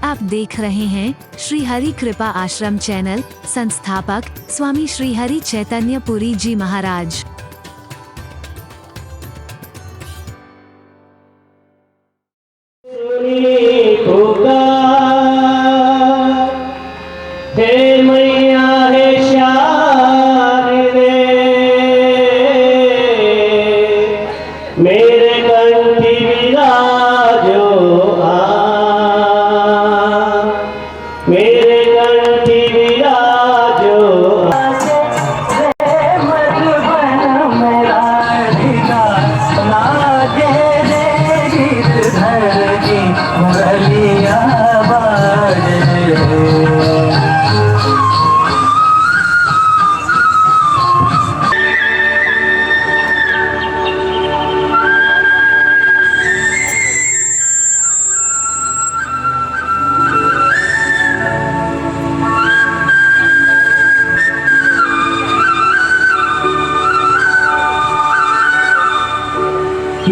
आप देख रहे हैं श्री हरि कृपा आश्रम चैनल। संस्थापक स्वामी श्री हरि चैतन्य पुरी जी महाराज। हे मैया हे शारदे, मेरे कंठी विराजो मेरे कंठी विराजो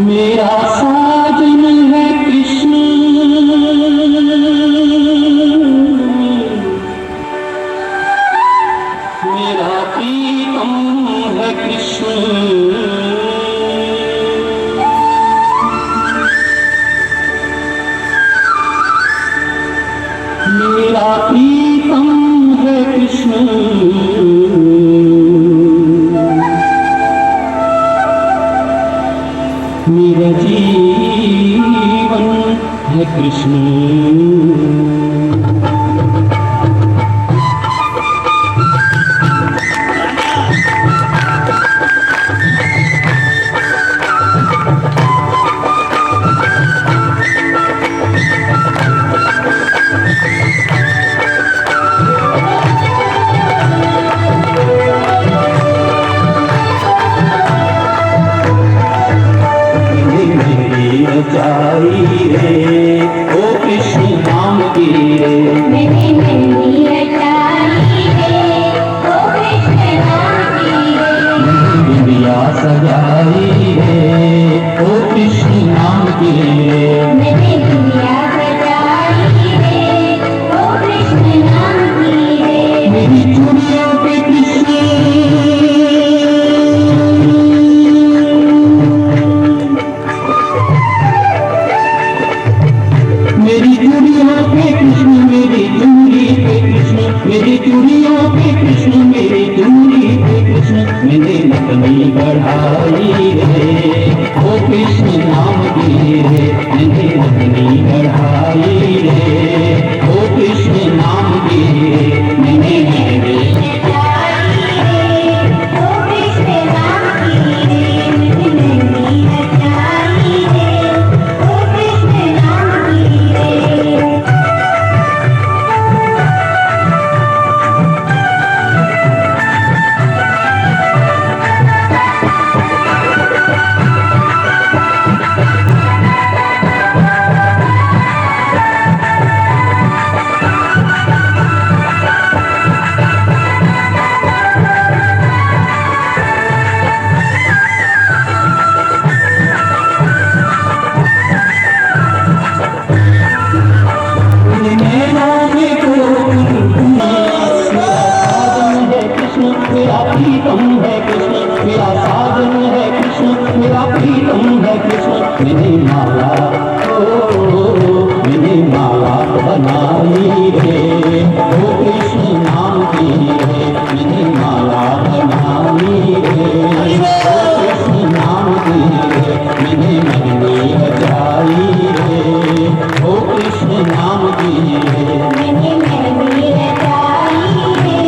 मेरा साजन है कृष्ण, मेरा प्रीतम है कृष्ण, मेरा प्रीतम है कृष्ण, मेरा जीवन है कृष्ण। रचाई रे ओ कृष्ण नाम की रे, मैंने मेहंदी रचाई रे ओ कृष्ण नाम की रे, बिंदिया सजाई रे ओ कृष्ण नाम की रे, मैंने बिंदिया सजाई रे ओ कृष्ण नाम की रे, मेरी चूड़ियों पे कृष्ण, मेरी चूड़ियों पे कृष्ण, मेरी चूड़ी पे कृष्ण, मेरी चूड़ियों पे कृष्ण, मेरी चूड़ी पे कृष्ण, मैंने नकली बढ़ाई रे ओ कृष्ण नाम की रे, मैंने नकली बढ़ाई रे ओ कृष्ण नाम की रे, मैंने मेहंदी रचाई रे ओ कृष्ण नाम की रे, मैंने मेहंदी रचाई रे ओ कृष्ण नाम की रे। मेरा प्रीतम है कृष्ण, मेरा साजन है कृष्ण, मेरा प्रीतम है कृष्ण, मैंने माला मैंने माला बनाई रे ओ कृष्ण नाम की रे, मैंने माला बनाई रे ओ कृष्ण नाम की रे, मैंने मेहंदी रचाई रे ओ कृष्ण नाम की रे, मैंने मेहंदी रचाई रे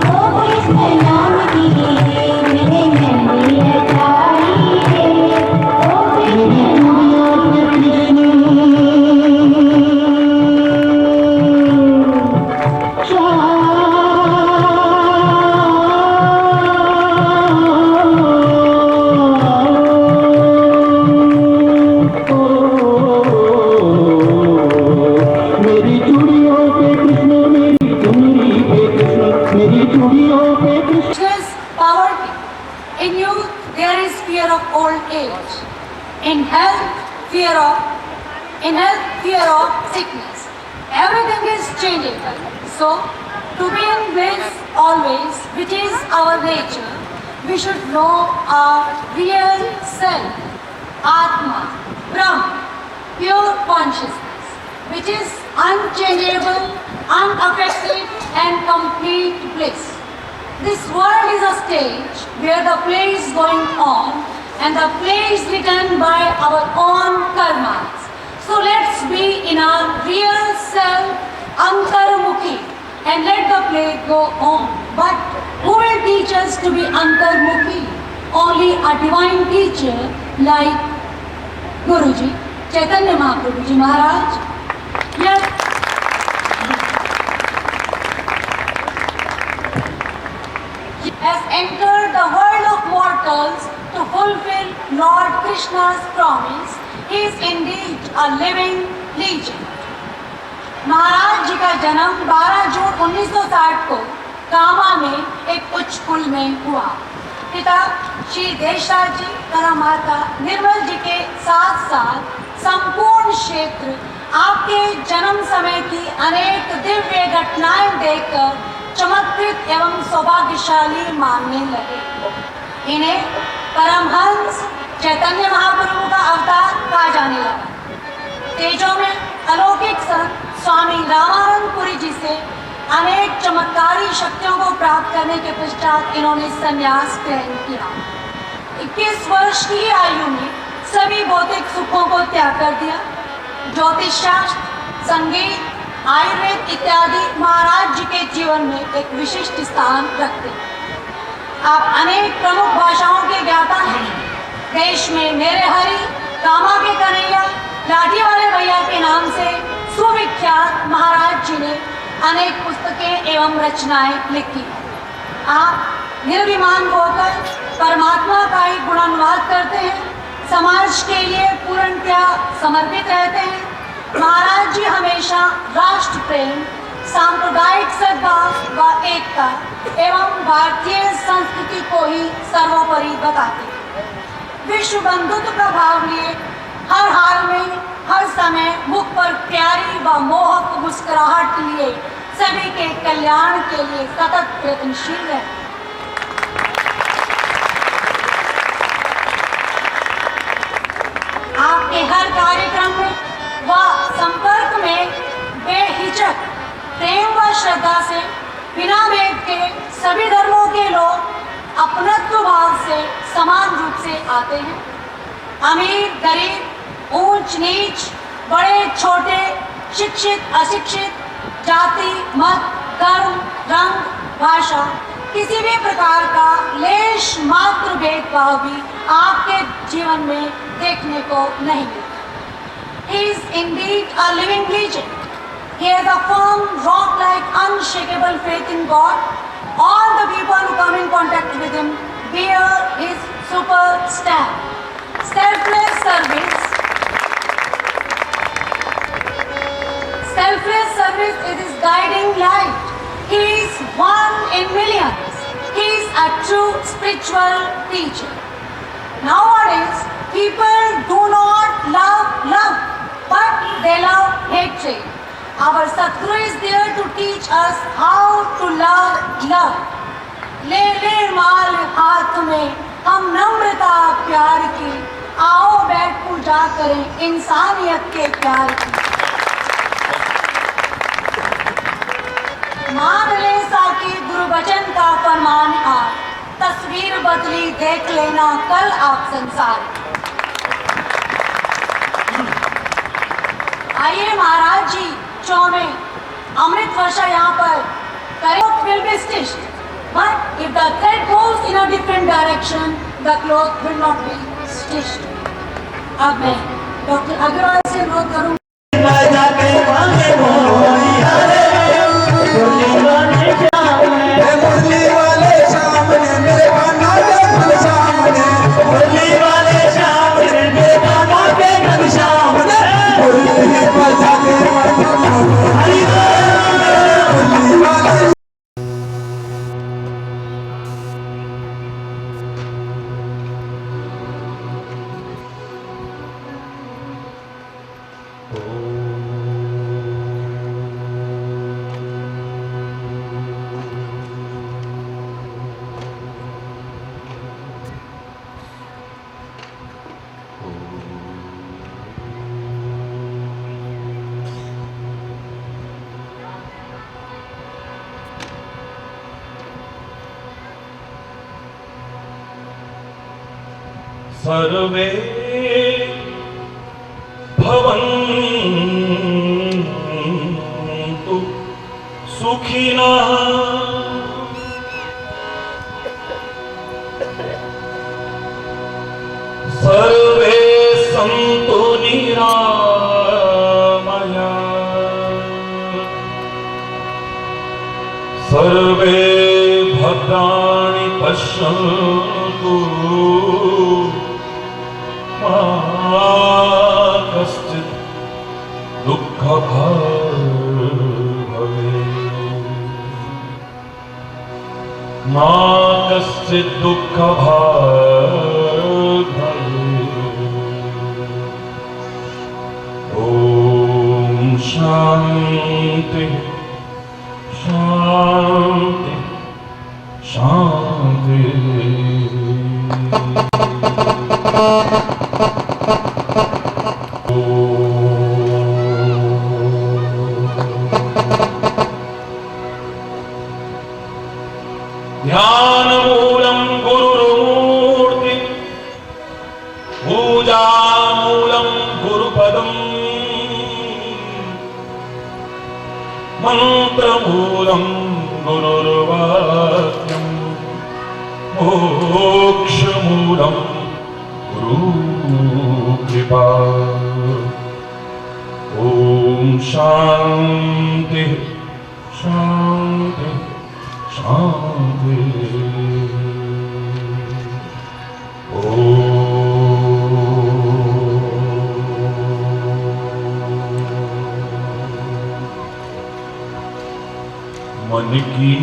ओ कृष्ण नाम की रे, मैंने मेहंदी रचाई रे ओ कृष्ण नाम की रे। मेरी चूड़ियों पे कृष्ण, मेरी चुनरी पे कृष्ण, मेरी चूड़ियों पे Krishna. Is power in you. There is fear of old age. In health, fear of sickness. Everything is changeable. So, to be in bliss always, which is our nature, we should know our real self, Atma, Brahma, pure consciousness, which is unchangeable, unaffected, and complete bliss. This world is a stage where the play is going on, and the play is written by our own karmas. So let's be in our real self, Antarmukhi, and let the play go on. But who will teach us to be Antarmukhi? Only a divine teacher like Guruji, Chaitanya Mahaprabhu Ji Maharaj. Yes. Has entered the world of mortals to fulfill Lord Krishna's promise. He is indeed a living legend. महाराज जी का जन्म 12 जून 1960 को कामा में एक उच्च कुल में हुआ। पिता श्री देशराज जी तथा माता निर्मल जी के साथ साथ संपूर्ण क्षेत्र आपके जन्म समय की अनेक दिव्य घटनाएं देखकर चमत्कृत एवं सौभाग्यशाली मानने लगे। इन्हें परमहंस चैतन्य महाप्रभु का अवतार कहा जाने लगा। तेजों में अलौकिक संत स्वामी रामानंदपुरी जी से अनेक चमत्कारी शक्तियों को प्राप्त करने के पश्चात इन्होंने संन्यास ग्रहण किया। 21 वर्ष की आयु में सभी भौतिक सुखों को त्याग कर दिया। ज्योतिष शास्त्र, संगीत, आयुर्वेद इत्यादि महाराज जी के जीवन में एक विशिष्ट स्थान रखते हैं। आप अनेक प्रमुख भाषाओं के ज्ञाता हैं। देश में मेरे हरि, कामा के कन्हैया, लाठी वाले भैया के नाम से सुविख्यात महाराज जी ने अनेक पुस्तकें एवं रचनाएं लिखी। आप निर्विमान होकर परमात्मा का ही गुणानुवाद करते हैं, समाज के लिए पूर्णतया समर्पित रहते हैं। महाराज जी हमेशा राष्ट्र प्रेम, सांप्रदायिक सद्भाव व एकता एवं भारतीय संस्कृति को ही सर्वोपरि बताते हैं। विश्व बंधुत्व का भाव लिए हर हाल में, हर समय मुख पर प्यारी व मोहक मुस्कुराहट लिए सभी के कल्याण के लिए सतत प्रयत्नशील है। आपके हर कार्यक्रम में व संपर्क में बेहिचक प्रेम व श्रद्धा से बिना भेद के सभी धर्मों के लोग अपनत्व भाव से समान रूप से आते हैं। अमीर गरीब, ऊंच नीच, बड़े छोटे, शिक्षित अशिक्षित, जाति मत, धर्म, रंग, भाषा, किसी भी प्रकार का लेश मात्र भेदभाव भी आपके जीवन में देखने को नहीं मिलता। He is indeed a living legend. He has a firm, rock-like, unshakable faith in God. All the people who come in contact with him bear his super stamp. Selfless service. Selfless service is his guiding light. He is one in millions. He is a true spiritual teacher. Nowadays, people do not love love, but they love hatred. Our Sadguru is there to teach us how to love love. ले ले माल हाथ में हम नम्रता प्यार की, आओ बैठ पूजा करें इंसानियत के प्यार की। मान ले साकी गुरु वचन का फरमान आज, तस्वीर बदली देख लेना कल आप संसार। आइए महाराज जी चौमे अमृत वर्षा यहाँ पर करें। will be stitched, but if the thread goes in a different direction, the cloth will not be stitched. अब मैं डॉक्टर अग्रवाल से अनुरोध करूँ। सर्वे भवन्तु सुखिनः सर्वे सन्तु निरामयाः सर्वे भद्राणि पश्यन्तु मा कश्चित् दुःखभाग् भवेत् मा कश्चित् दुःखभाग् भवेत्। ॐ शान्ति शान्ति शान्ति। ध्यानमूलं गुरुर्मूर्ति पूजामूलं गुरुपदम् मन्त्रमूलं गुरुर्वाक्यम् मोक्षमूलं गुरुकृपा। ॐ शान्ति शान्ति शान्ति। मन की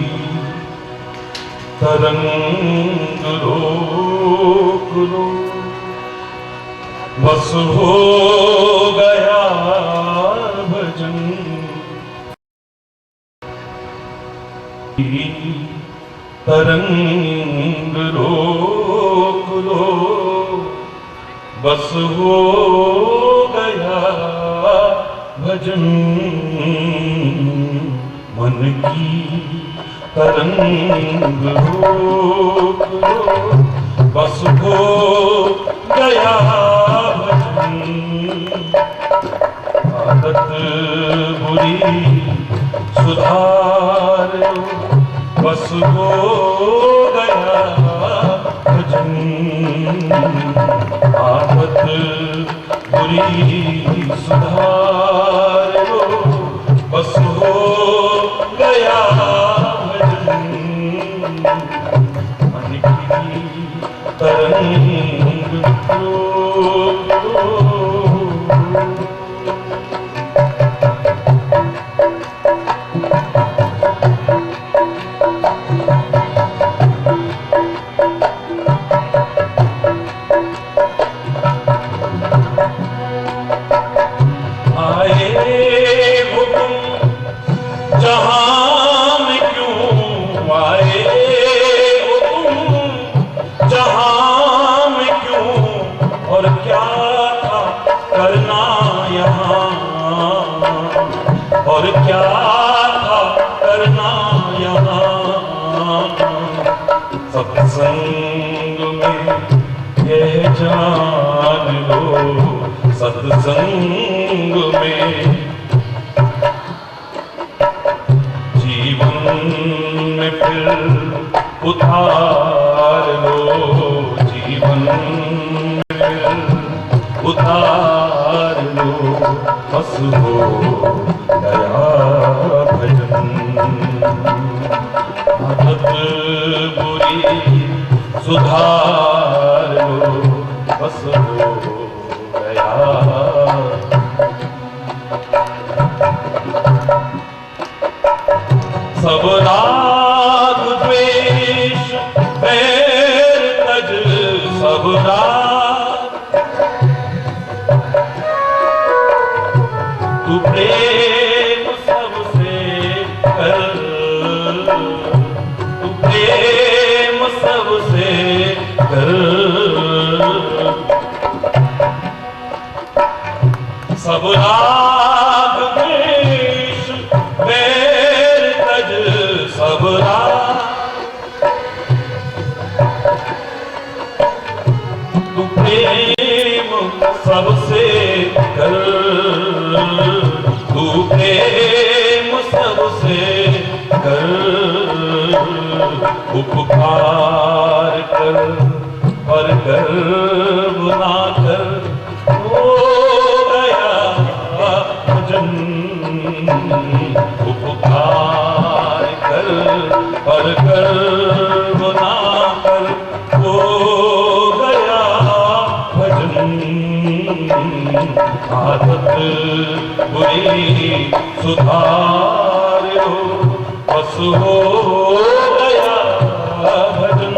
तरंग रोक लो बस हो गया भजन तरंग रोक लो बस हो गया भजन मन की तरंग रोक लो बस हो गया भजन आदत बुरी सुधार लो बस हो गया भजन आदत बुरी सुधार लो बस हो गया भजन मन की तरंग रोक लो। और क्या था करना यहाँ सत्संग में यह जान लो सत्संग में जीवन में फिर उतार लो जीवन में उतार लो बस हो गया भजन आदत बुरी सुधार लो बस हो गया। सब राग द्वेष बैर तज सब राग तू प्रेम सबसे कर तू प्रेम सबसे कर सब राग द्वेष बैर तज सब राग तू प्रेम उपकार कर पर गर्व ना कर, हो गया भजन। उपकार कर पर गर्व ना कर, हो गया भजन। आदत बुरी सुधारो, बस हो गया भजन।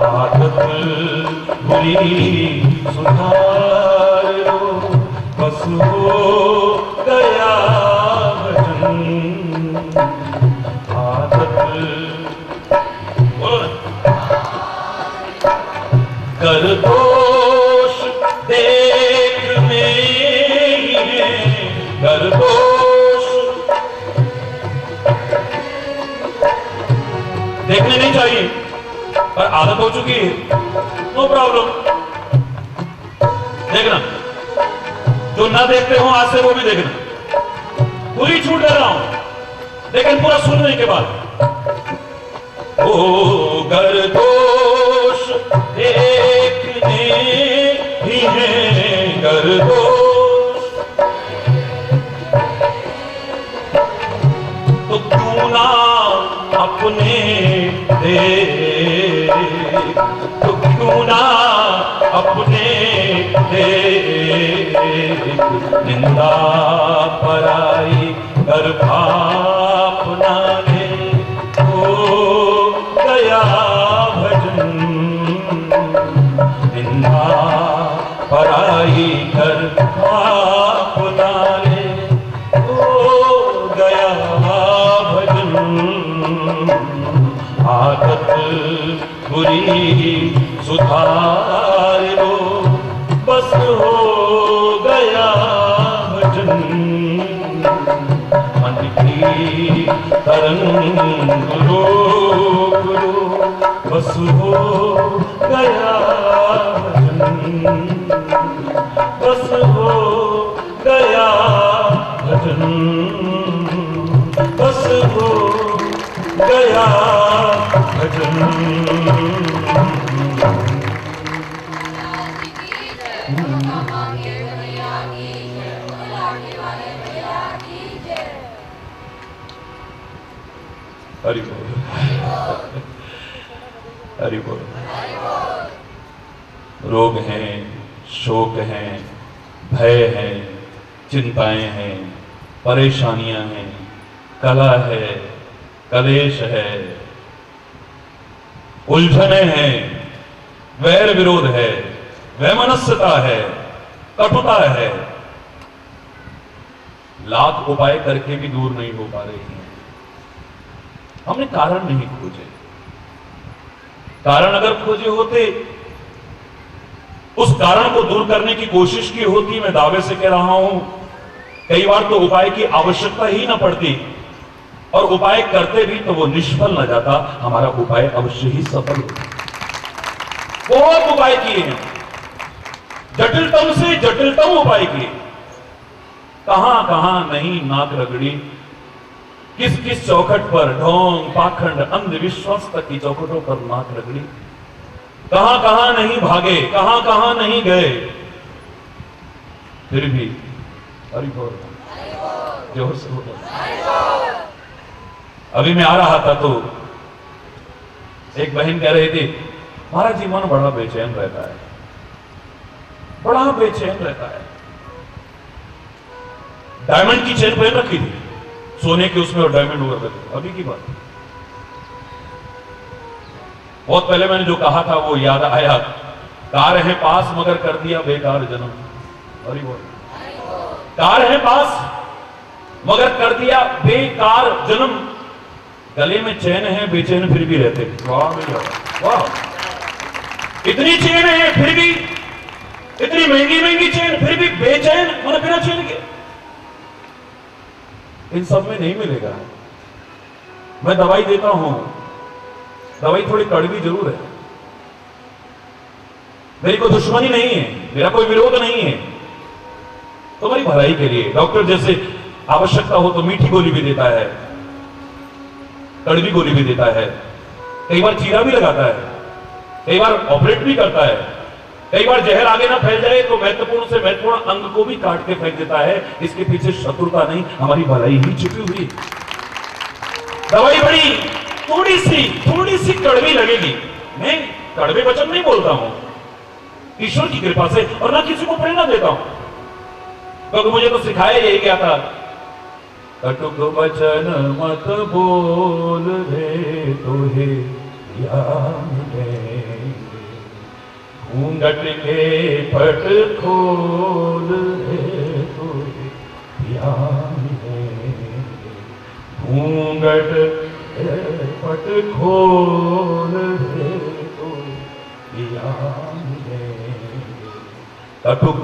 आदत बुरी सुधारो, बस हो गया भजन। आदत कर दोष देखने ही है, कर दोष देखने नहीं चाहिए, पर आदत हो चुकी है, नो प्रॉब्लम। देखना, जो ना देखते हो आज से वो भी देखना। पूरी छूट दे रहा हूं, लेकिन पूरा सुनने के बाद। ओ कर दोष देखने ही है, कर दोष तो क्यों ना अपने दे, तो क्यों ना अपने दे। निंदा पराई कर पाप ना ले, हो गया भजन। निंदा पराई कर पाप ना ले, हो गया भजन। आदत बुरी सुधारो, बस हो गया भजन। मन की तरंग रोक लो, बस हो गया भजन। बस हो गया भजन, बस हो गया भजन। हरि बोल, हरि बोल। रोग हैं, शोक हैं, भय है, चिंताएं हैं, परेशानियां हैं, कला है, कलेश है, उलझने हैं, वैर विरोध है, वैमनस्यता है, कटुता है। लाख उपाय करके भी दूर नहीं हो पा रही है। हमने कारण नहीं खोजे। कारण अगर खोजे होते, उस कारण को दूर करने की कोशिश की होती, मैं दावे से कह रहा हूं कई बार तो उपाय की आवश्यकता ही ना पड़ती, और उपाय करते भी तो वो निष्फल न जाता, हमारा उपाय अवश्य ही सफल होता। बहुत उपाय किए हैं, जटिलतम से जटिलतम उपाय किए, कहां कहां नहीं नाक रगड़ी, किस किस चौखट पर ढोंग पाखंड अंधविश्वास तक की चौखटों पर नाक रगड़ी, कहां कहां नहीं भागे, कहां कहां नहीं गए, फिर भी हरि बोल, जोर से बोलो। अभी मैं आ रहा था तो एक बहन कह रही थी, महाराज जी मन बड़ा बेचैन रहता है, बड़ा बेचैन रहता है। डायमंड की चेन पहन रखी थी, सोने के उसमें और डायमंड हुआ करते, अभी की बात। बहुत पहले मैंने जो कहा था वो याद आया, कार है पास मगर कर दिया बेकार जन्म। अरे वो कार है पास मगर कर दिया बेकार जन्म, गले में चैन है बेचैन फिर भी रहते। वाह वाह, इतनी चैन है फिर भी, इतनी महंगी महंगी चैन फिर भी बेचैन, मतलब बिना चैन के। इन सब में नहीं मिलेगा। मैं दवाई देता हूं, दवाई थोड़ी कड़वी जरूर है, मेरी कोई दुश्मनी नहीं है, मेरा कोई विरोध नहीं है, तुम्हारी भलाई के लिए। डॉक्टर जैसे आवश्यकता हो तो मीठी गोली भी देता है, कड़वी गोली भी देता है, कई बार चीरा भी लगाता है, कई बार ऑपरेट भी करता है, कई बार जहर आगे ना फैल जाए तो महत्वपूर्ण से महत्वपूर्ण अंग को भी काट के फेंक देता है। इसके पीछे शत्रुता नहीं, हमारी भलाई ही छुपी हुई। दवाई बड़ी थोड़ी सी कड़वी लगेगी, मैं कड़वे वचन नहीं बोलता हूं, ईश्वर की कृपा से, और ना किसी को प्रेरणा देता हूं, क्योंकि मुझे तो सिखाया यही क्या था, कटुक वचन मत बोल रे तोहे घूंघट के पट खोल रे तोहे घूंघट के पट खोल रे तोहे कटुक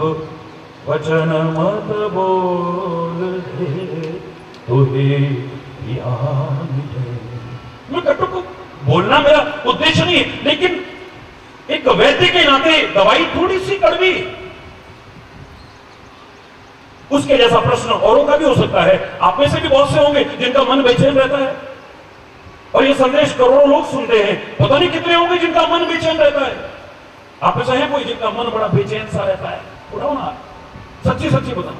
वचन मत बोल रे तोहे मैं कटुक बोलना मेरा उद्देश्य नहीं है, लेकिन एक वैद्य के नाते दवाई थोड़ी सी कड़वी, उसके जैसा प्रश्न औरों का भी हो सकता है। आप में से भी बहुत से होंगे जिनका मन बेचैन रहता है, और ये संदेश करोड़ों लोग सुनते हैं, पता नहीं कितने होंगे जिनका मन बेचैन रहता है। आप में से है कोई जिनका मन बड़ा बेचैन सा रहता है? उठाओ ना, सच्ची सच्ची बताओ।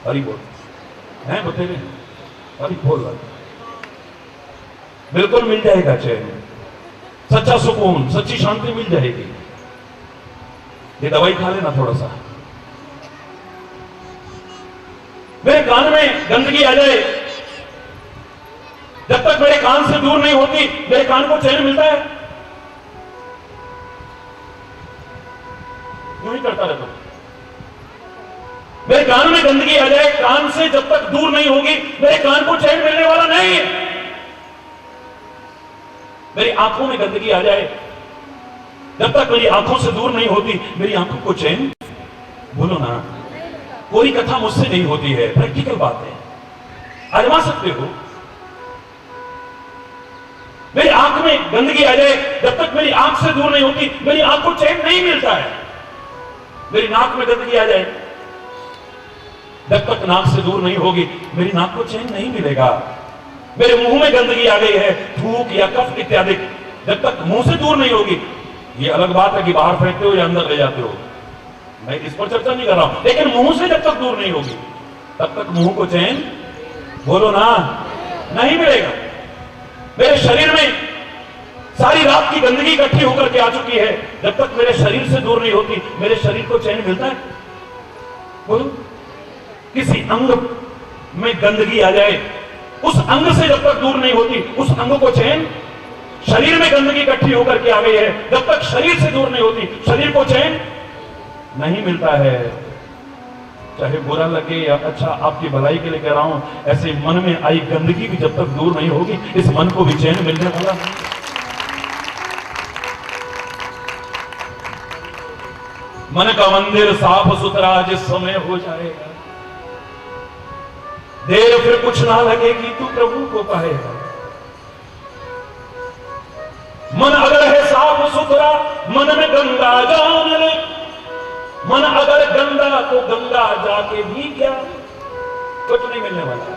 हरी बोल है बतेरे, हरी बोल, बिल्कुल मिल जाएगा चैन, सच्चा सुकून, सच्ची शांति मिल जाएगी। ये दवाई खा लेना थोड़ा सा। मेरे कान में गंदगी आ जाए, जब तक मेरे कान से दूर नहीं होती मेरे कान को चैन मिलता है? यूं ही करता रहता हूं। मेरे कान में गंदगी आ जाए, कान से जब तक दूर नहीं होगी मेरे कान को चैन मिलने वाला नहीं है। मेरी आंखों में गंदगी आ जाए, जब तक मेरी आंखों से दूर नहीं होती मेरी आंखों को चैन, बोलो ना, कोई कथा मुझसे नहीं होती है, प्रैक्टिकल बात है, आजमा सकते हो। मेरी आंख में गंदगी आ जाए, जब तक मेरी आंख से दूर नहीं होती मेरी आंख को चैन नहीं मिलता है। मेरी नाक में गंदगी आ जाए, जब तक नाक से दूर नहीं होगी मेरी नाक को चैन नहीं मिलेगा। मेरे मुंह में गंदगी आ गई है, थूक या कफ इत्यादि, जब तक मुंह से दूर नहीं होगी, ये अलग बात है कि बाहर फेंकते हो या अंदर ले जाते हो, मैं इस पर चर्चा नहीं कर रहा हूं, लेकिन मुंह से जब तक दूर नहीं होगी तब तक मुंह को चैन, बोलो ना, नहीं मिलेगा। मेरे शरीर में सारी रात की गंदगी इकट्ठी होकर के आ चुकी है, जब तक मेरे शरीर से दूर नहीं होती मेरे शरीर को चैन मिलता है? बोलो, किसी अंग में गंदगी आ जाए, उस अंग से जब तक दूर नहीं होती उस अंग को चैन, शरीर में गंदगी इकट्ठी होकर के आ गई है, जब तक शरीर से दूर नहीं होती शरीर को चैन नहीं मिलता है। चाहे बुरा लगे या अच्छा, आपकी भलाई के लिए कह रहा हूं, ऐसे मन में आई गंदगी भी जब तक दूर नहीं होगी इस मन को भी चैन मिलने वाला नहीं। मन का मंदिर साफ सुथरा जिस समय हो जाएगा, देर फिर कुछ ना लगेगी, तू प्रभु को पाएगा। मन अगर है साफ सुथरा, मन में गंगा जान ले, मन अगर गंदा तो गंगा जाके भी क्या, कुछ नहीं मिलने वाला।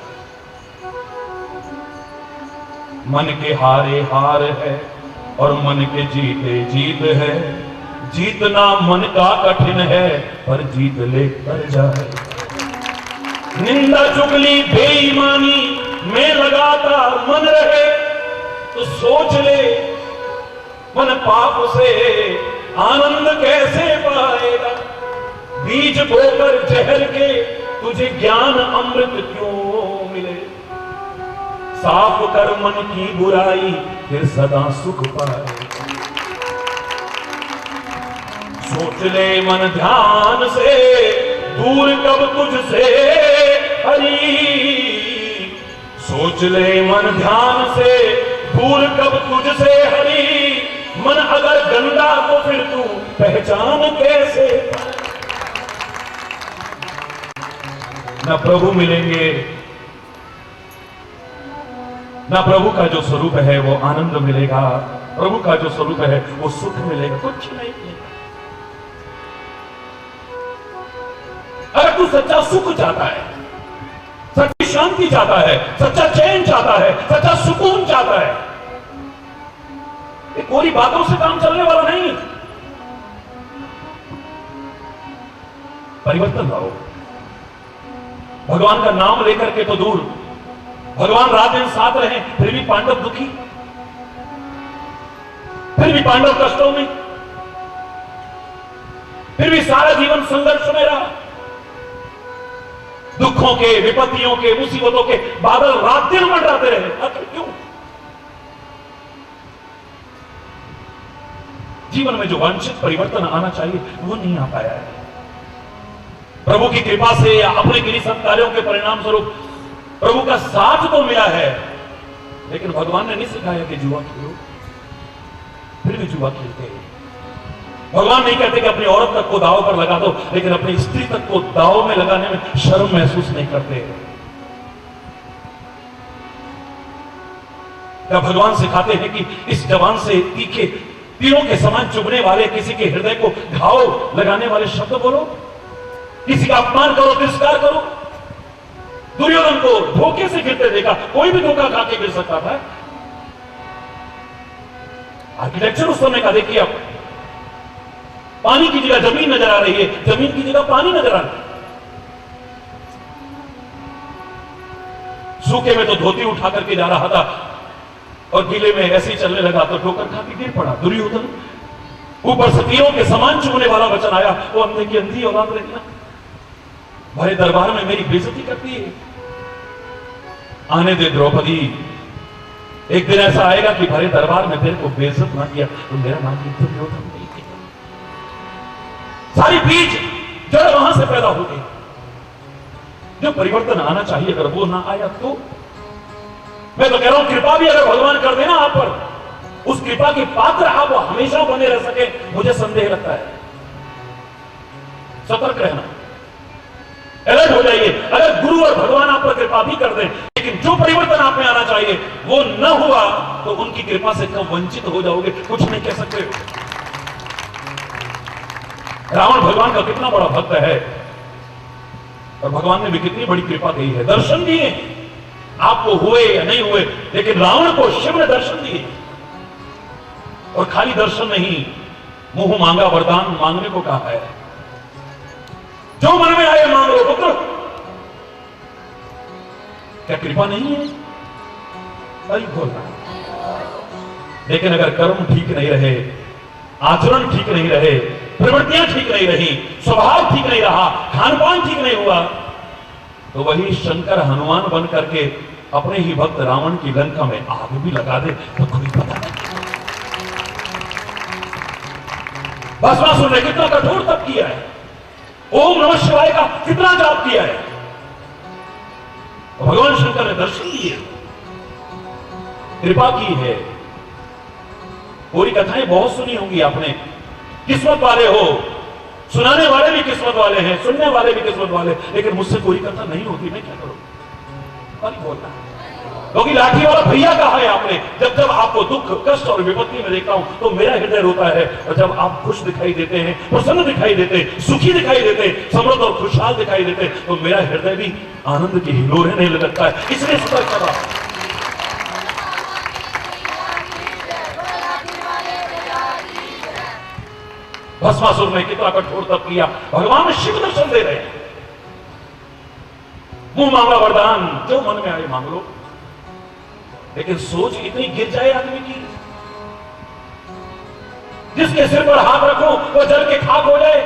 मन के हारे हार है और मन के जीते जीत है, जीतना मन का कठिन है पर जीत लेकर जाए। निंदा चुगली बेईमानी में लगाता मन रहे तो सोच ले, मन पाप से आनंद कैसे पाएगा। बीज बोकर जहर के तुझे ज्ञान अमृत क्यों मिले। साफ कर मन की बुराई फिर सदा सुख पाए। सोच ले मन ध्यान से दूर कब तुझसे हरी। सोच ले मन ध्यान से दूर कब तुझसे हरी। मन अगर गंदा तो फिर तू पहचान कैसे पाए। न प्रभु मिलेंगे, ना प्रभु का जो स्वरूप है वो आनंद मिलेगा, प्रभु का जो स्वरूप है वो सुख मिलेगा, कुछ नहीं मिलेगा। अगर तू सच्चा सुख चाहता है, सच्ची शांति चाहता है, सच्चा चैन चाहता है, सच्चा सुकून चाहता है। ये कोरी बातों से काम चलने वाला नहीं है। परिवर्तन लाओ। भगवान का नाम लेकर के तो दूर, भगवान रात दिन साथ रहे, फिर भी पांडव दुखी, फिर भी पांडव कष्टों में, फिर भी सारा जीवन संघर्ष में रहा। दुखों के, विपत्तियों के, मुसीबतों के बादल रात दिन मंडराते रहे। आखिर क्यों? जीवन में जो वांछित परिवर्तन आना चाहिए वो नहीं आ पाया है। प्रभु की कृपा से या अपने किन्हीं सत्कार्यों के परिणाम स्वरूप प्रभु का साथ तो मिला है, लेकिन भगवान ने नहीं सिखाया कि जुआ खेलो, फिर भी जुआ खेलते हैं। भगवान नहीं कहते कि अपनी औरत तक को दांव पर लगा दो, लेकिन अपनी स्त्री तक को दांव में लगाने में शर्म महसूस नहीं करते। क्या भगवान सिखाते हैं कि इस जवान से तीखे तीरों के समान चुभने वाले, किसी के हृदय को घाव लगाने वाले शब्द बोलो, किसी का अपमान करो, तिरस्कार करो? दुर्योधन को धोखे से गिरते देखा, कोई भी धोखा खा के गिर सकता था। आर्किटेक्चर उस समय का देखिए, अब पानी की जगह जमीन नजर आ रही है, जमीन की जगह पानी नजर आ रहा है। सूखे में तो धोती उठा करके जा रहा था और गीले में ऐसे ही चलने लगा तो ठोकर खा के गिर पड़ा दुर्योधन। ऊपर से तीरों के समान चुभने वाला वचन आया, वो अंधे की अंधी औलाद रही ना, भरे दरबार में मेरी बेइज्जती करती है। आने दे द्रौपदी, एक दिन ऐसा आएगा कि भरे दरबार में तेरे को बेइज्जत ना किया तो मेरा नाम दुर्योधन नहीं है। सारी बीज जड़ वहां से पैदा हो गई। जो परिवर्तन आना चाहिए अगर वो ना आया तो मैं तो कह रहा हूं, कृपा भी अगर भगवान कर देना आप पर, उस कृपा के पात्र आप वो हमेशा बने रह सके, मुझे संदेह लगता है। सतर्क रहना, अलर्ट हो जाइए। अगर गुरु और भगवान आप पर कृपा भी कर दें, लेकिन जो परिवर्तन आप में आना चाहिए वो न हुआ तो उनकी कृपा से कब वंचित हो जाओगे, कुछ नहीं कह सकते हो। रावण भगवान का कितना बड़ा भक्त है और भगवान ने भी कितनी बड़ी कृपा की है, दर्शन दिए आपको, हुए या नहीं हुए, लेकिन रावण को शिव ने दर्शन दिए। और खाली दर्शन नहीं, मुंह मांगा वरदान मांगने को कहा है। जो मन में आए मांग लो पुत्र। क्या कृपा नहीं है? सही बोलना। लेकिन अगर कर्म ठीक नहीं रहे, आचरण ठीक नहीं रहे, प्रवृत्तियां ठीक नहीं रही, स्वभाव ठीक नहीं रहा, खान पान ठीक नहीं हुआ, तो वही शंकर हनुमान बन करके अपने ही भक्त रावण की लंका में आग भी लगा दे तो कोई पता नहीं। भस्मासुर ने कितना कठोर तप किया है, ओम नमः शिवाय का कितना जाप किया है, भगवान शंकर ने दर्शन दिए, कृपा की है। पूरी कथाएं बहुत सुनी होंगी आपने। किस्मत वाले हो, सुनाने वाले भी किस्मत वाले हैं, सुनने वाले भी किस्मत वाले, लेकिन मुझसे कोई कथा नहीं होती, मैं क्या करूं? बोलता है क्योंकि लाठी वाला भैया कहा है आपने। जब जब आपको दुख, कष्ट और विपत्ति में देखता हूं तो मेरा हृदय रोता है, और जब आप खुश दिखाई देते हैं, प्रसन्न दिखाई देते, सुखी दिखाई देते, समृद्ध और खुशहाल दिखाई देते, तो मेरा हृदय भी आनंद की हिलोरें नहीं लगता है। इसलिए सतर्क कर रहा हूं। भस्मासुर ने कितना कठोर तप किया, भगवान शिव दर्शन दे रहे हैं। मुंह मांगा वरदान, जो मन में आए मांग लो, लेकिन सोच इतनी गिर जाए आदमी की, जिसके सिर पर हाथ रखो वो जल के खाक हो जाए।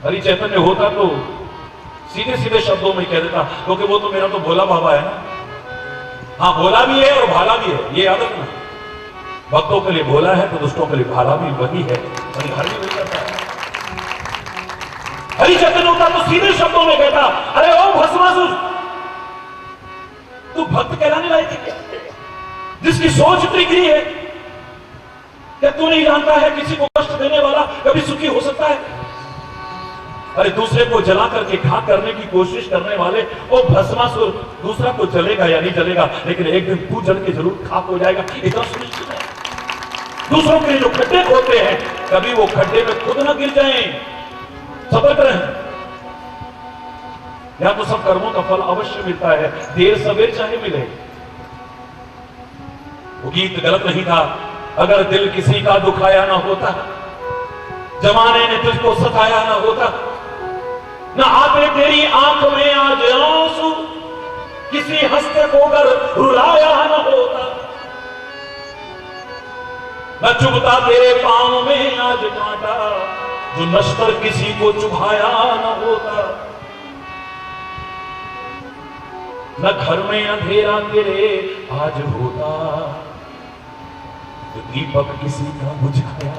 हरि चैतन्य होता तो सीधे सीधे शब्दों में कह देता, क्योंकि वो तो मेरा तो भोला बाबा है ना। हाँ, भोला भी है और भाला भी है, ये याद रखना। भक्तों के लिए भोला है तो दुष्टों के लिए भाला भी वही है, वही हर भी वही करता है। हरि चैतन्य होता तो सीधे शब्दों में कहता, अरे ओ भस्मासुर, तू भक्त कहलाने लायक है क्या? जिसकी सोच इतनी गिरी है, क्या तू नहीं जानता है किसी को कष्ट देने वाला कभी सुखी हो सकता है? अरे दूसरे को जला करके खाक करने की कोशिश करने वाले ओ भस्मासुर, दूसरा तो जलेगा या नहीं जलेगा, लेकिन एक दिन तू जल के जरूर खाक हो जाएगा, इतना सुनिश्चित है। दूसरों के लिए जो खड्डे खोदते हैं, कभी वो खड्डे में खुद ना गिर जाएं, सतर्क रहें। या तो सब कर्मों का फल अवश्य मिलता है, देर सवेर चाहे मिले। वो गीत गलत नहीं था। अगर दिल किसी का दुखाया ना होता, जमाने ने तुझको सताया ना होता, न आते तेरी आंख में आज आंसू, किसी हंसते को अगर रुलाया न होता, न चुभता तेरे पांव में आज कांटा, जो नश्तर किसी को चुभाया न होता, न घर में अंधेरा तेरे आज होता, जो दीपक किसी का बुझाया।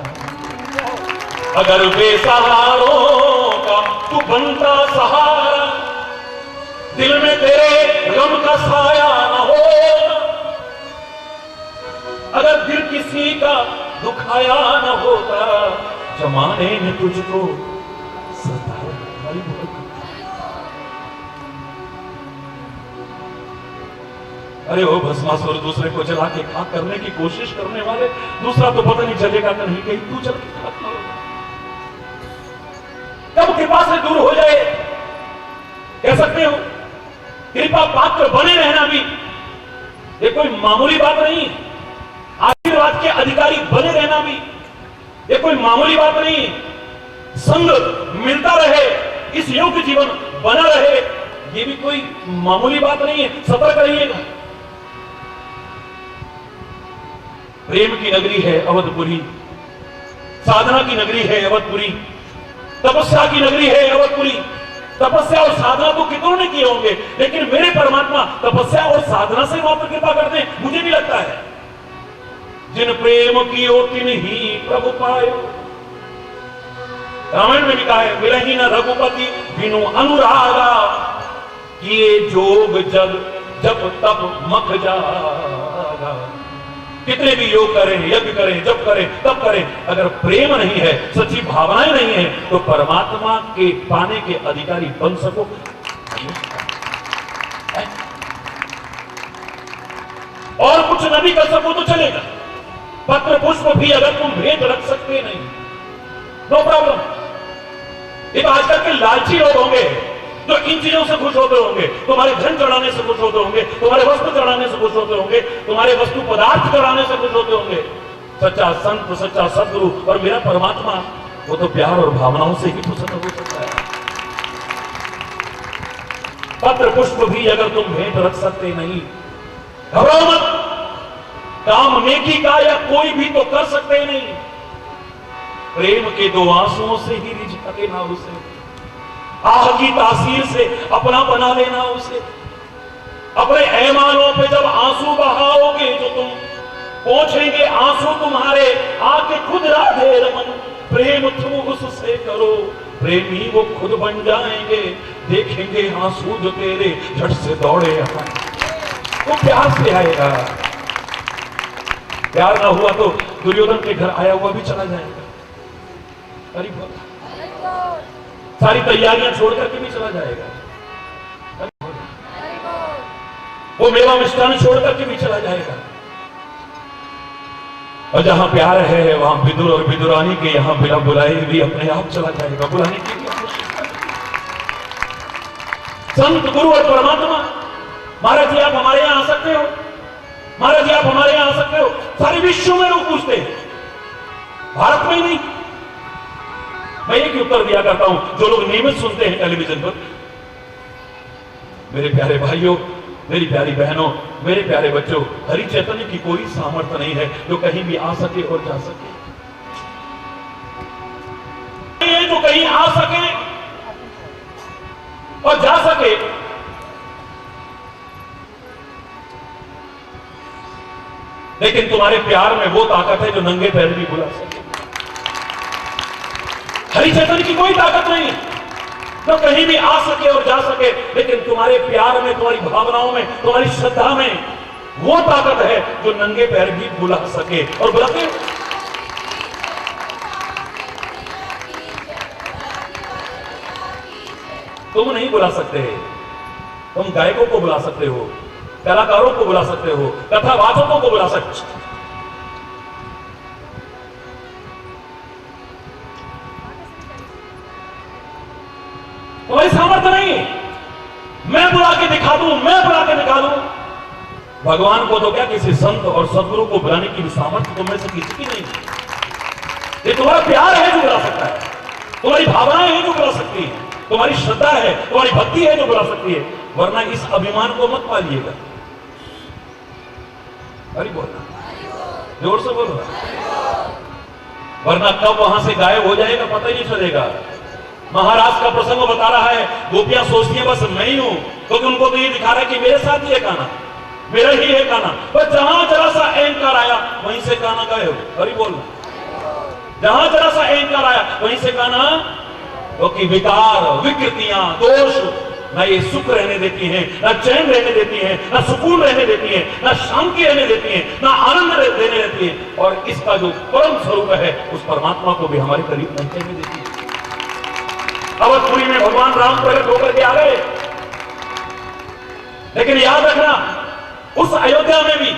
अगर बेसहारों का तू बनता सहारा, दिल में तेरे गम का साया न होता, अगर दिल किसी का दुखाया न होता, जमाने ने तुझको सताया। अरे वो भस्मासुर, दूसरे को जला के खाक करने की कोशिश करने वाले, दूसरा तो पता नहीं चलेगा कि नहीं, कहीं तू जल के खाक ना हो। कब कृपा से दूर हो जाए, कह सकते हो। कृपा पात्र बने रहना भी ये कोई मामूली बात नहीं। आशीर्वाद के अधिकारी बने रहना भी ये कोई मामूली बात नहीं। संग मिलता रहे, इस योग्य जीवन बना रहे, ये भी कोई मामूली बात नहीं है। सतर्क रहिएगा। प्रेम की नगरी है अवधपुरी, साधना की नगरी है अवधपुरी, तपस्या की नगरी है अवधपुरी। तपस्या और साधना तो कितनों ने किए होंगे, लेकिन मेरे परमात्मा तपस्या और साधना से मात्र कृपा करते हैं, मुझे भी लगता है। जिन प्रेम कियो तिन ही प्रभु पायो, रामायण में लिखा है, मिलहि न रघुपति बिनु अनुरागा, किए जोग जग जप तप मख जागा। कितने भी योग करें, यज्ञ करें, जप करें, तप करें, अगर प्रेम नहीं है, सच्ची भावनाएं नहीं है, तो परमात्मा के पाने के अधिकारी बन सको। और कुछ न भी कर सको तो चलेगा। पत्र पुष्प भी अगर तुम भेंट रख सकते नहीं, नो प्रॉब्लम। ये तो आजकल के लालची लोग होंगे जो इन चीजों से खुश होते होंगे। तुम्हारे धन चढ़ाने से खुश होते होंगे, तुम्हारे वस्तु चढ़ाने से खुश होते होंगे, तुम्हारे वस्तु पदार्थ चढ़ाने से खुश होते होंगे। सच्चा संत, सच्चा सदगुरु और मेरा परमात्मा, वो तो प्यार और भावनाओं से ही प्रसन्न हो सकता है। पत्र पुष्प भी अगर तुम भेंट रख सकते नहीं, घबराओ मत। काम नेकी का या कोई भी तो कर सकते नहीं। प्रेम के दो आंसुओं से ही रिझा देना उसे, आह की तासीर से अपना बना लेना उसे। अपने ऐमानों पे जब आंसू बहाओगे जो तुम, पहुंचेंगे आंसू तुम्हारे, आके खुद राधे रमन। प्रेम तुम उससे करो, प्रेमी वो खुद बन जाएंगे। देखेंगे आंसू जो तेरे झट से दौड़े आए, वो प्यार से आएगा। प्यार ना हुआ तो दुर्योधन के घर आया हुआ भी चला जाएगा। अरे सारी तैयारियां छोड़ करके भी चला जाएगा। वो मेवा मिष्ठान छोड़ करके भी चला जाएगा। और जहां प्यार है वहां विदुर और विदुरानी के यहां बिना बुलाए भी अपने आप चला जाएगा। बुलाने की संत गुरु और परमात्मा, महाराज जी आप हमारे यहां आ सकते हो, महाराज जी आप हमारे यहां आ सकते हो। सारे विश्व में लोग पूछते हैं, भारत में ही नहीं। मैं एक ही उत्तर दिया करता हूं जो लोग नियमित सुनते हैं टेलीविजन पर। मेरे प्यारे भाइयों, मेरी प्यारी बहनों, मेरे प्यारे बच्चों, हरि चैतन्य की कोई सामर्थ्य नहीं है जो कहीं भी आ सके और जा सके। ये जो कहीं आ सके और जा सके, लेकिन तुम्हारे प्यार में वो ताकत है जो नंगे पैर भी बुला सके। हरि चैतन्य की कोई ताकत नहीं जो कहीं भी आ सके और जा सके, लेकिन तुम्हारे प्यार में, तुम्हारी भावनाओं में, तुम्हारी श्रद्धा में वो ताकत है जो नंगे पैर भी बुला सके। और बुलाते तुम नहीं बुला सकते, तुम गायकों को बुला सकते हो, कलाकारों को बुला सकते हो, कथावाचकों को बुला सकते हो। तुम्हारी सामर्थ्य नहीं, बुला के दिखा दूं, मैं बुला के दिखा दूं। भगवान को तो क्या, किसी संत और सदगुरु को बुलाने की सामर्थ्य तुम में से किसी की नहीं है। ये तुम्हारा प्यार है जो बुला सकता है, तुम्हारी भावनाएं हैं जो बुला सकती है, तुम्हारी श्रद्धा है, तुम्हारी भक्ति है जो बुला सकती है। वरना इस अभिमान को मत पालिएगा। अरे बोलना, जोर से बोलो, वरना कब वहां से गायब हो जाएगा पता ही नहीं चलेगा। महाराज का प्रसंग बता रहा है, गोपियां सोचती है बस मैं ही हूं, क्योंकि उनको तो ये दिखा रहा है कि मेरे साथ ही है कान्हा, मेरा ही है कान्हा। पर जहां जरा सा अहंकार आया वहीं से कान्हा गायब। अरे बोलना, जहां जरा सा अहंकार आया वहीं से कान्हा, क्योंकि विकार, विकृतियां, दोष ना ये सुख रहने देती हैं, ना चैन रहने देती हैं, ना सुकून रहने देती हैं, ना शांति रहने देती हैं, ना आनंद देने देती हैं। और इसका जो परम स्वरूप है उस परमात्मा को भी हमारे करीब नहीं रहने देती है। अवधपुरी में भगवान राम प्रकट होकर के आ गए, लेकिन याद रखना उस अयोध्या में भी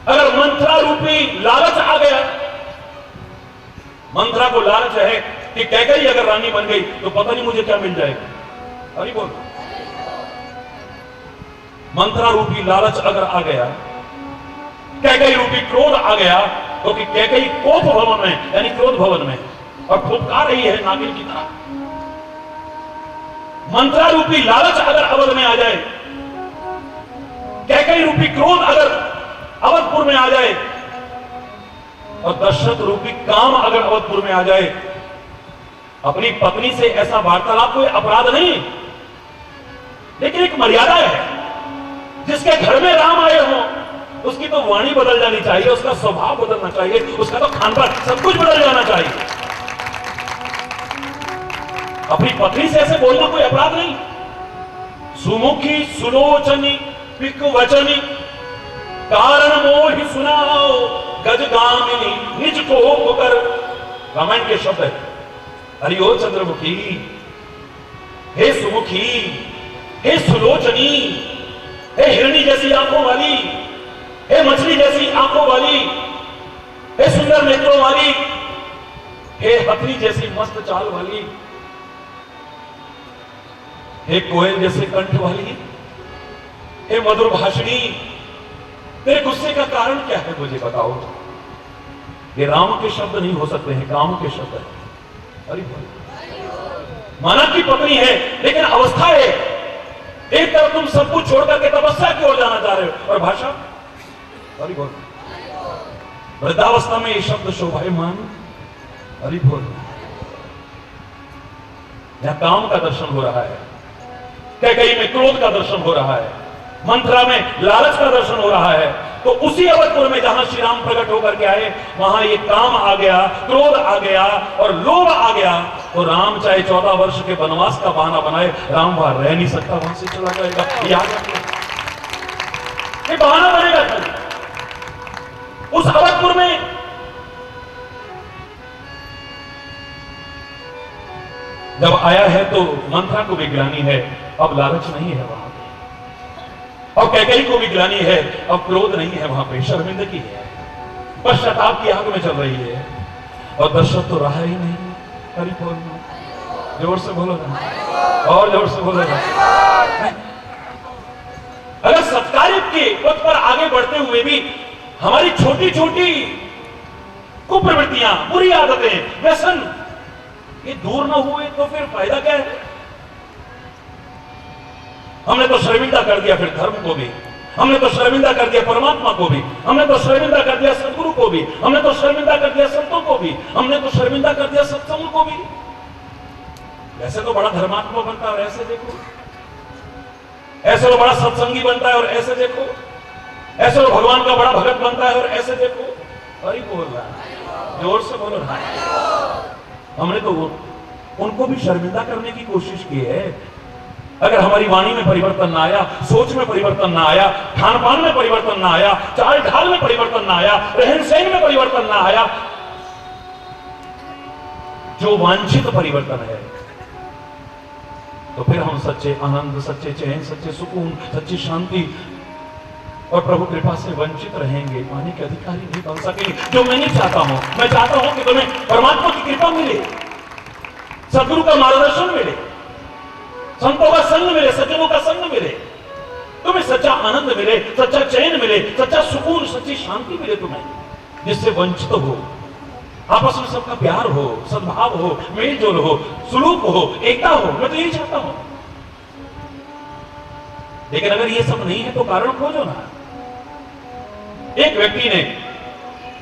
अगर मंत्रा रूपी लालच आ गया, मंत्रा को लालच है कि कैकेयी अगर रानी बन गई तो पता नहीं मुझे क्या मिल जाएगा। अरे बोल, मंत्रा रूपी लालच अगर आ गया, कैकेयी रूपी क्रोध आ गया, क्योंकि कैकेयी कोप भवन में यानी क्रोध भवन में और फुफकार रही है नागिन की तरह। मंत्रा रूपी लालच अगर अवध में आ जाए, कैकेयी रूपी क्रोध अगर अवधपुर में आ जाए, और दशरथ रूपी काम अगर अवधपुर में आ जाए, अपनी पत्नी से ऐसा वार्तालाप कोई अपराध नहीं, लेकिन एक मर्यादा है। जिसके घर में राम आए हो उसकी तो वाणी बदल जानी चाहिए, उसका स्वभाव बदलना चाहिए, उसका तो खान पान सब कुछ बदल जाना चाहिए। अपनी पत्नी से ऐसे बोलना कोई अपराध नहीं। सुमुखी सुलोचनी पिक वचनी कारण मोहि सुनाओ गजगामिनी निज को होकर, रामायण के शब्द है। हरिओ चंद्रमुखी, हे सुमुखी, हे सुलोचनी, हे हिरणी जैसी आंखों वाली, हे मछली जैसी आंखों वाली, हे सुंदर नेत्रों वाली, हे हथनी जैसी मस्त चाल वाली, हे कोयल जैसे कंठ वाली, हे मधुर भाषणी, तेरे गुस्से का कारण क्या है मुझे बताओ। ये राम के शब्द नहीं हो सकते हैं, काम के शब्द है। अरे माना की पत्नी है, लेकिन अवस्था है, एक तरफ तुम सब कुछ छोड़ करके तपस्या की ओर जाना चाह रहे हो, और भाषा, अरे बोल, वृद्धावस्था में ये शब्द शोभायमान, अरे बोल, यहां काम का दर्शन हो रहा है, कैकेयी में क्रोध का दर्शन हो रहा है, मंत्रा में लालच का दर्शन हो रहा है। तो उसी अवधपुर में जहां श्री राम प्रकट होकर के आए, वहां ये काम आ गया, क्रोध आ गया और लोभ आ गया। तो राम चाहे 14 वर्ष के वनवास का बहाना बनाए, राम वहां रह नहीं सकता, वहां से चला जाएगा। याद रखिए, ये बहाना बनेगा खाली। उस अवधपुर में जब आया है तो मंत्रा को भी गिलानी है, अब लालच नहीं है वहां पे, और कैकेयी को भी गिलानी है, अब क्रोध नहीं है वहां पे, शर्मिंदगी है, पश्चाताप की आग में चल रही है। और दशरथ तो रहा ही नहीं। हरि बोल, जोर से बोलो ना, और जोर से बोलो ना। अगर सत्कार्य के पथ पर आगे बढ़ते हुए भी हमारी छोटी छोटी कुप्रवृत्तियां, बुरी आदतें, व्यसन ये दूर ना हुए तो फिर फायदा क्या है। हमने तो शर्मिंदा कर दिया फिर धर्म को भी, हमने तो शर्मिंदा कर दिया परमात्मा को भी, हमने तो शर्मिंदा कर दिया सदगुरु को भी, हमने तो शर्मिंदा कर दिया संतों को भी, हमने तो शर्मिंदा कर दिया सत्संग को भी। ऐसे तो बड़ा धर्मात्मा बनता है और ऐसे देखो, ऐसे तो बड़ा सत्संगी बनता है और ऐसे देखो, ऐसे तो भगवान का बड़ा भगत बनता है और ऐसे देखो। अरे बोल रहा है, जोर से बोलो ना। हमने तो उनको भी शर्मिंदा करने की कोशिश की है। अगर हमारी वाणी में परिवर्तन ना आया, सोच में परिवर्तन ना आया, खान पान में परिवर्तन ना आया, चाल ढाल में परिवर्तन ना आया, रहन सहन में परिवर्तन ना आया, जो वांछित परिवर्तन है, तो फिर हम सच्चे आनंद, सच्चे चैन, सच्चे सुकून, सच्ची शांति और प्रभु कृपा से वंचित रहेंगे, पाने के अधिकारी नहीं बन सकेंगे। जो मैं नहीं चाहता हूं, मैं चाहता हूं कि तुम्हें परमात्मा की कृपा मिले, सदगुरु का मार्गदर्शन मिले, संतों का संग मिले, सज्जनों का संग मिले, तुम्हें सच्चा आनंद मिले, सच्चा चैन मिले, सच्चा सुकून, सच्ची शांति मिले तुम्हें, जिससे वंचित हो, आपस में सबका प्यार हो, सद्भाव हो, मेल जोल हो, सुलूक हो, एकता हो। मैं तो यही चाहता हूं। लेकिन अगर ये सब नहीं है तो कारण खोजो ना। एक व्यक्ति ने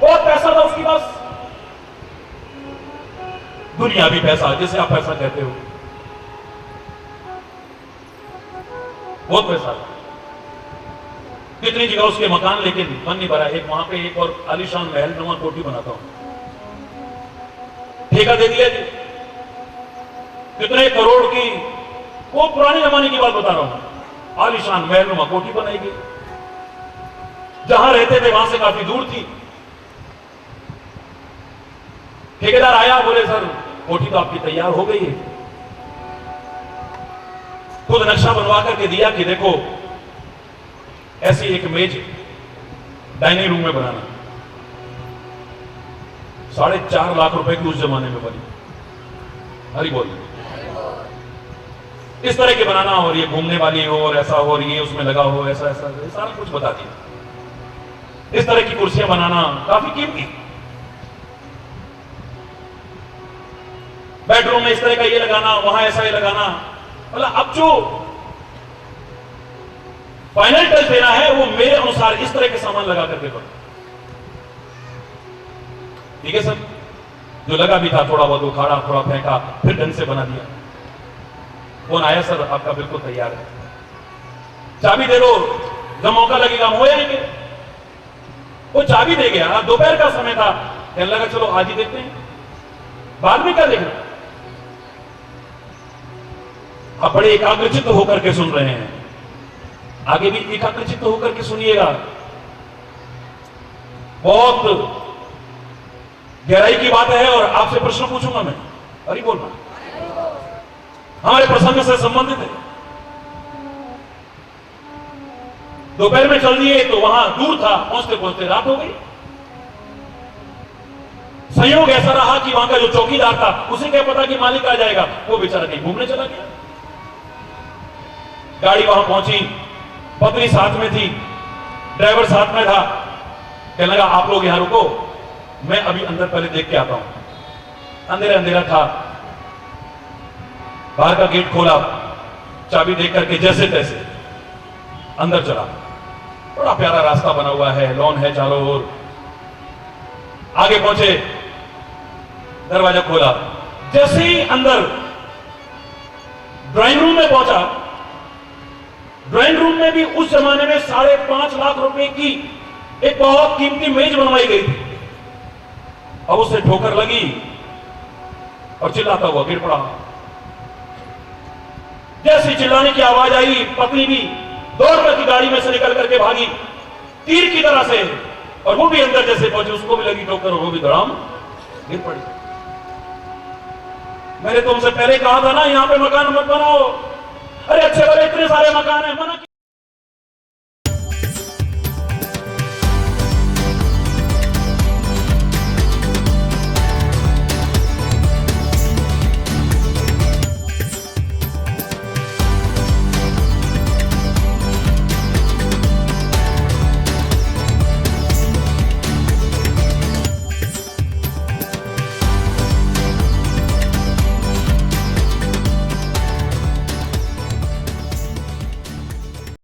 बहुत पैसा था उसके पास, दुनियावी पैसा, जिसे आप पैसा कहते हो, बहुत पैसा था, कितनी जगह उसके मकान, लेकिन मन नहीं भरा। एक वहां पे एक और आलीशान महल नुमा कोठी बनाता हूं, ठेका दे दिया जी, कितने करोड़ की, वो पुराने जमाने की बात बता रहा हूं, आलीशान महल नुमा कोठी बनाई गई। जहां रहते थे वहां से काफी दूर थी। ठेकेदार आया, बोले सर कोठी तो आपकी तैयार हो गई है। खुद नक्शा बनवा करके दिया कि देखो ऐसी एक मेज डाइनिंग रूम में बनाना, 4.5 लाख रुपए की उस जमाने में बनी। हरी बोल। इस तरह के बनाना, और ये घूमने वाली हो, और ऐसा हो, और ये उसमें लगा हो, ऐसा ऐसा सारा कुछ बता दिया। इस तरह की कुर्सियां बनाना काफी कीमती। बेडरूम में इस तरह का ये लगाना, वहां ऐसा ये लगाना, मतलब अब जो फाइनल टच देना है वो मेरे अनुसार इस तरह के सामान लगा करके करो। ठीक है सर, जो लगा भी था थोड़ा बहुत उखाड़ा, थोड़ा फेंका, फिर ढंग से बना दिया। फोन आया, सर आपका बिल्कुल तैयार है, चाबी दे दो, जब मौका लगेगा हम हो जाएंगे। वो चाबी दे गया, दोपहर का समय था, कहने लगा चलो आज ही देखते हैं, बाद में क्या देखना। आप बड़े एकाग्रचित्त होकर के सुन रहे हैं, आगे भी एकाग्रचित्त होकर के सुनिएगा। बहुत गहराई की बात है, और आपसे प्रश्न पूछूंगा मैं, अरे बोलना, हमारे प्रसंग से संबंधित है। दोपहर में चल दिए तो वहां दूर था, पहुंचते पहुंचते रात हो गई। संयोग ऐसा रहा कि वहां का जो चौकीदार था, उसे क्या पता कि मालिक आ जाएगा, वो बेचारा कहीं घूमने चला गया। गाड़ी वहां पहुंची, पत्नी साथ में थी, ड्राइवर साथ में था। कहने लगा आप लोग यहां रुको, मैं अभी अंदर पहले देख के आता हूं। अंधेरा अंधेरा था, बाहर का गेट खोला, चाबी देख करके जैसे तैसे अंदर चला। बड़ा प्यारा रास्ता बना हुआ है, लॉन है चारों ओर। आगे पहुंचे, दरवाजा खोला, जैसे ही अंदर ड्राइंग रूम में पहुंचा, ड्राइंग रूम में भी उस जमाने में 5.5 लाख रुपए की एक बहुत कीमती मेज बनवाई गई थी। अब उससे ठोकर लगी और चिल्लाता हुआ गिर पड़ा। जैसी चिल्लाने की आवाज आई, पत्नी भी दौड़ करके गाड़ी में से निकल करके भागी तीर की तरह से, और वो भी अंदर जैसे पहुंची, उसको भी लगी ठोकर और वो भी धड़ाम गिर पड़ी। मैंने तुमसे पहले कहा था ना यहां पे मकान मत बनाओ। अरे अच्छे वाले इतने सारे मकान है, मना